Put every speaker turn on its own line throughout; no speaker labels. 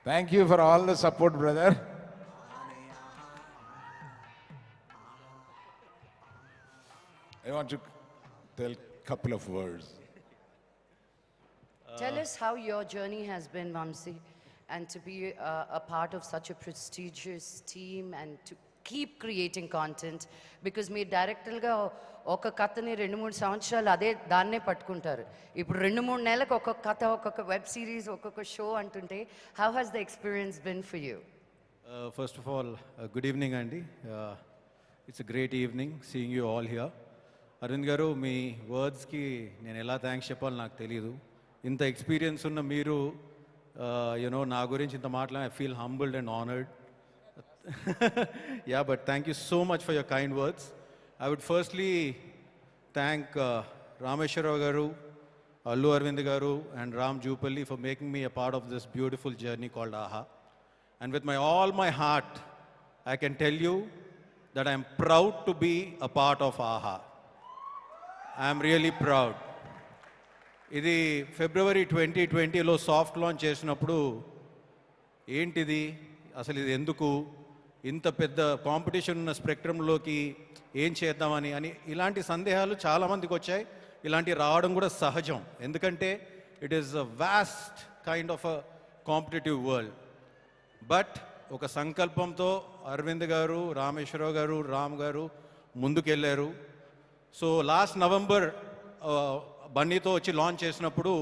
Thank you for all the support, brother. I want to tell a couple of words.
Tell us how your journey has been, Vamsi, and to be a part of such a prestigious team and to keep creating content. Because మీ డైరెక్టర్గా ఒక కథని 2-3 సంవత్సరాలు అదే దాన్నే పట్టుకుంటారు. ఇప్పుడు 2-3 నెలలకు ఒక్కొక్క కథ, ఒక్కొక్క వెబ్ సిరీస్, ఒక్కొక్క షో అంటుంటే how has the experience been for you?
First of all, good evening, Andy. It's a great evening seeing you all here. Arvind garu, మీ వర్డ్స్కి నేను ఎలా థ్యాంక్స్ చెప్పాలో నాకు తెలియదు. ఇంత ఎక్స్పీరియన్స్ ఉన్న మీరు యునో నా గురించి ఇంత మాట్లాడి I feel humbled and honoured. Yeah, but thank you so much for your kind words. I would firstly thank Rameshwara Garu, Allu Arvind Garu and Ram Jupalli for making me a part of this beautiful journey called AHA. And with all my heart, I can tell you that I am proud to be a part of AHA. I am really proud. ఇది February 2020లో soft launch చేసినప్పుడు ఏంటిది అసలు, ఇది ఎందుకు ఇంత పెద్ద competition ఉన్న స్పెక్ట్రంలోకి ఏం చేద్దామని ఇలాంటి సందేహాలు చాలామందికి వచ్చాయి. ఇలాంటివి రావడం కూడా సహజం, ఎందుకంటే it is a vast kind of a competitive world. But ఒక సంకల్పంతో అరవింద్ గారు, రామేశ్వరరావు గారు, రామ్ గారు ముందుకెళ్ళారు. సో లాస్ట్ నవంబర్ బన్నీతో వచ్చి లాంచ్ చేసినప్పుడు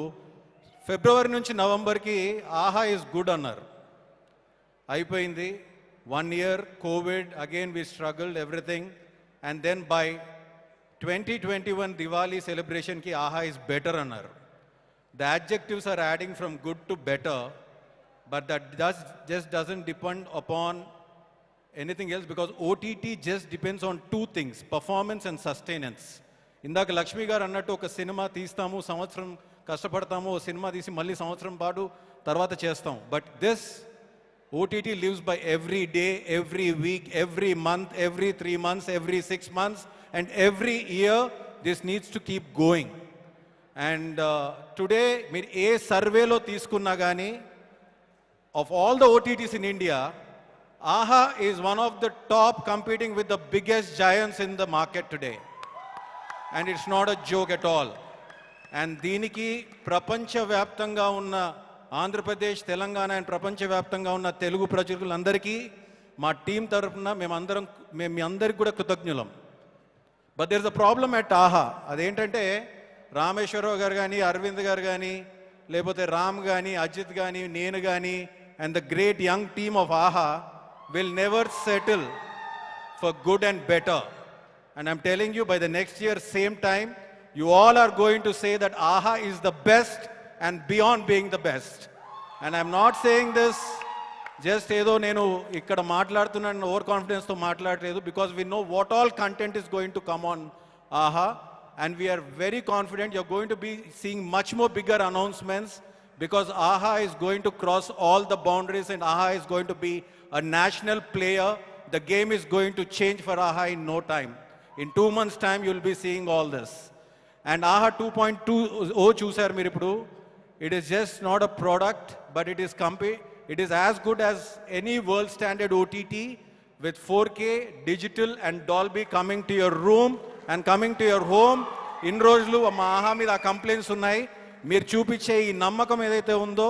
ఫిబ్రవరి నుంచి నవంబర్కి ఆహా ఈజ్ గుడ్ అన్నారు. అయిపోయింది 1 year, COVID, again we struggled, everything. And then by 2021 Diwali celebration ki AHA is better anar. The adjectives are adding from good to better, but that just doesn't depend upon anything else, because OTT just depends on two things, performance and sustenance. ఇందాక లక్ష్మి గారు అన్నట్టు ఒక cinema తీస్తాము, సంవత్సరం కష్టపడతాము, cinema తీసి మళ్ళీ సంవత్సరం పాటు తర్వాత చేస్తాం. But this OTT lives by every day, every week, every month, every 3 months, every 6 months, and every year this needs to keep going. And today, మీరు ఏ సర్వేలో తీసుకున్నా కానీ, of all the OTTs in India, AHA is one of the top, competing with the biggest giants in the market today. And it's not a joke at all. And దీనికి ప్రపంచవ్యాప్తంగా ఉన్న Andhra Pradesh, Telangana and ప్రపంచవ్యాప్తంగా ఉన్న తెలుగు ప్రజలందరికీ మా టీం తరఫున మేము మీ అందరికి కూడా కృతజ్ఞులం. But there is a problem at Aha. అదేంటంటే రామేశ్వరరావు గారు కానీ, అరవింద్ గారు కానీ, లేకపోతే రామ్ కానీ, అజిత్ కానీ, నేను కానీ, and the great young team of Aha will never settle for good and better. And I'm telling you, by the next year same time you all are going to say that AHA is the best and beyond being the best. And I'm not saying this just ఏదో నేను ఇక్కడ మాట్లాడుతున్నాను over కాన్ఫిడెన్స్తో మాట్లాడలేదు, because we know what all content is going to come on AHA, and we are very confident you're going to be seeing much more bigger announcements, because AHA is going to cross all the boundaries and AHA is going to be a national player. The game is going to change for AHA in no time. In 2 months' time, you'll be seeing all this. And AHA 2.2 చూసారు మీరు ఇప్పుడు. It is just not a product, but it is as good as any world standard OTT with 4K digital and Dolby coming to your room and coming to your home. In రోజులు మా ఆహా మీద complaints ఉన్నాయి. మీరు చూపించే ఈ నమ్మకం ఏదైతే ఉందో,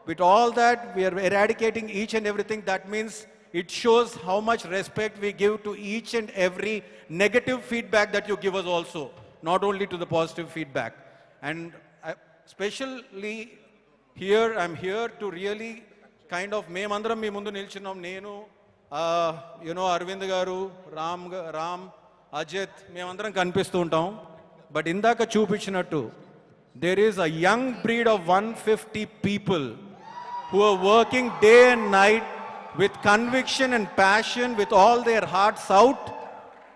with all that we are eradicating each and everything. That means it shows how much respect we give to each and every negative feedback that you give us also, not only to the positive feedback. And especially here, I'm here to really kind of, మేమందరం మీ ముందు నిల్చున్నాం. నేను అరవింద్ గారు, రామ్, అజిత్, మేమందరం కనిపిస్తూ ఉంటాం. But ఇందాక చూపించినట్టు there is a young breed of 150 people who are working day and night with conviction and passion, with all their hearts out,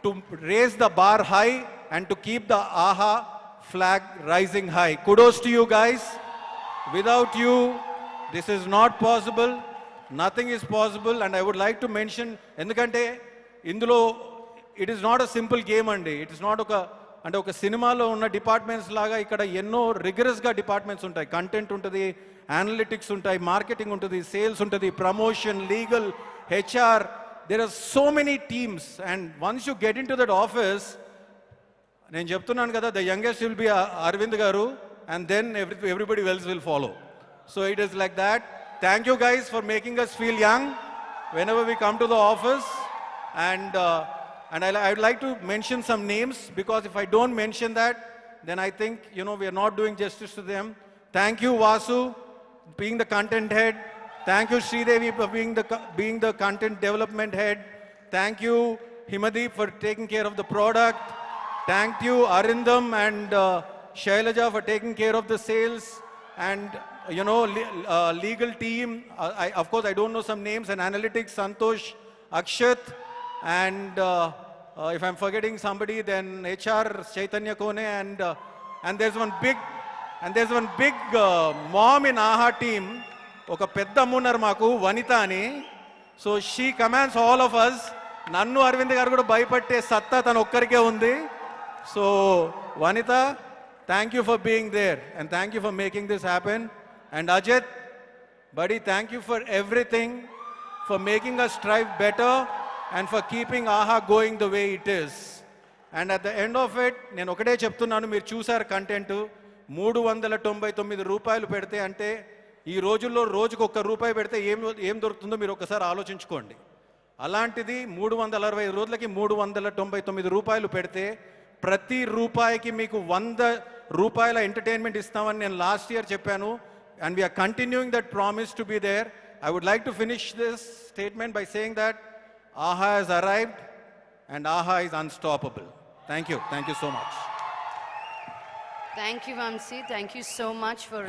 to raise the bar high and to keep the AHA flag rising high. Kudos to you guys. Without you, this is not possible. Nothing is possible. And I would like to mention, endukante indulo it is not a simple game andi. It is not అంటే ఒక సినిమాలో ఉన్న departments లాగా ఇక్కడ ఎన్నో రిగరస్గా departments ఉంటాయి. Content ఉంటుంది, అనలిటిక్స్ ఉంటాయి, మార్కెటింగ్ ఉంటుంది, సేల్స్ ఉంటుంది, promotion, legal, HR. There are so many teams and once you get into that office, నేను చెప్తున్నాను కదా, the youngest will be Aravind garu and then everybody else will follow. So it is like that. Thank you guys for making us feel young whenever we come to the office. And I would like to mention some names, because if I don't mention that, then I think, we are not doing justice to them. Thank you, Vasu, being the content head. Thank you, Sridevi, for being the content development head. Thank you, Himadeep, for taking care of the product. Thank you, Arindam and Shailaja, for taking care of the sales. And legal team, of course I don't know some names, and analytics, Santosh, Akshat, and if I'm forgetting somebody, then HR, Chaitanya Kone, and there's one big mom in AHA team, oka pedda munnar maku, Vanita ani. So she commands all of us. Nannu Arvind garu kuda bhayapatte satta tanu okkarike undi. So Vanita, thank you for being there, and thank you for making this happen. And Ajit, buddy, thank you for everything, for making us strive better and for keeping AHA going the way it is. And at the end of it, నేను ఒకటే చెప్తున్నాను, మీరు చూసారు content, 399 రూపాయలు పెడితే, అంటే ఈ రోజుల్లో రోజుకు ₹1 పెడితే ఏం దొరుకుతుందో మీరు ఒకసారి ఆలోచించుకోండి. అలాంటిది 365 రోజులకి 399 రూపాయలు పెడితే, ప్రతి రూపాయికి మీకు 100 రూపాయల ఎంటర్టైన్మెంట్ ఇస్తామని నేను లాస్ట్ ఇయర్ చెప్పాను. And we are continuing that promise to be there. I would like to finish this statement by saying that AHA has arrived and AHA is unstoppable. Thank you. Thank you so much.
Thank you, Vamsi. Thank you so much for...